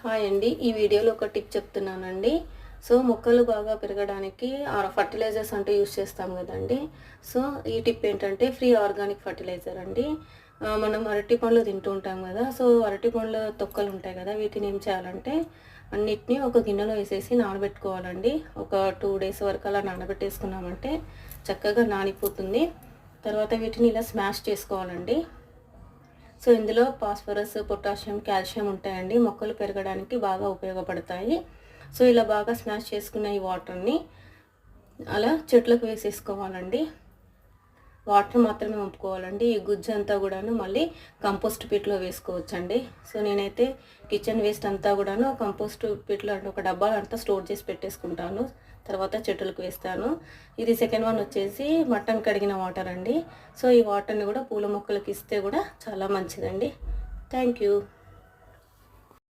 Hi అండి. ఈ వీడియోలో ఒక టిప్ చెప్తున్నానండి. సో మొక్కలు బాగా పెరగడానికి ఫర్టిలైజర్స్ అంటూ యూస్ చేస్తాం కదండి. సో ఈ టిప్ ఏంటంటే ఫ్రీ ఆర్గానిక్ ఫర్టిలైజర్ అండి. మనం అరటి పండ్లు తింటూ ఉంటాం కదా. సో అరటి పండ్ల తొక్కలు ఉంటాయి కదా, వీటిని ఏం చేయాలంటే అన్నిటినీ ఒక గిన్నెలో వేసేసి నానబెట్టుకోవాలండి. ఒక 2 డేస్ వరకు అలా నానబెట్టేసుకున్నామంటే చక్కగా నానిపోతుంది. తర్వాత వీటిని ఇలా స్మాష్ చేసుకోవాలండి. సో ఇందులో ఫాస్ఫరస్, పొటాషియం, కాల్షియం ఉంటాయండి. మొక్కలు పెరగడానికి బాగా ఉపయోగపడతాయి. సో ఇలా బాగా స్మాష్ చేసుకున్న ఈ వాటర్ని అలా చెట్లకు వేసేసుకోవాలండి. వాటర్ మాత్రమే వంపుకోవాలండి. ఈ గుజ్జు అంతా కూడాను మళ్ళీ కంపోస్ట్ పిట్లో వేసుకోవచ్చండి. సో నేనైతే కిచెన్ వేస్ట్ అంతా కూడాను కంపోస్ట్ పిట్లో అంటే ఒక డబ్బాలో అంతా స్టోర్ చేసి పెట్టేసుకుంటాను. తర్వాత చెట్టులకు వేస్తాను. ఇది సెకండ్ వన్ వచ్చేసి మటన్ కడిగిన వాటర్ అండి. సో ఈ వాటర్ని కూడా పూల మొక్కలకు ఇస్తే కూడా చాలా మంచిదండి. Thank you.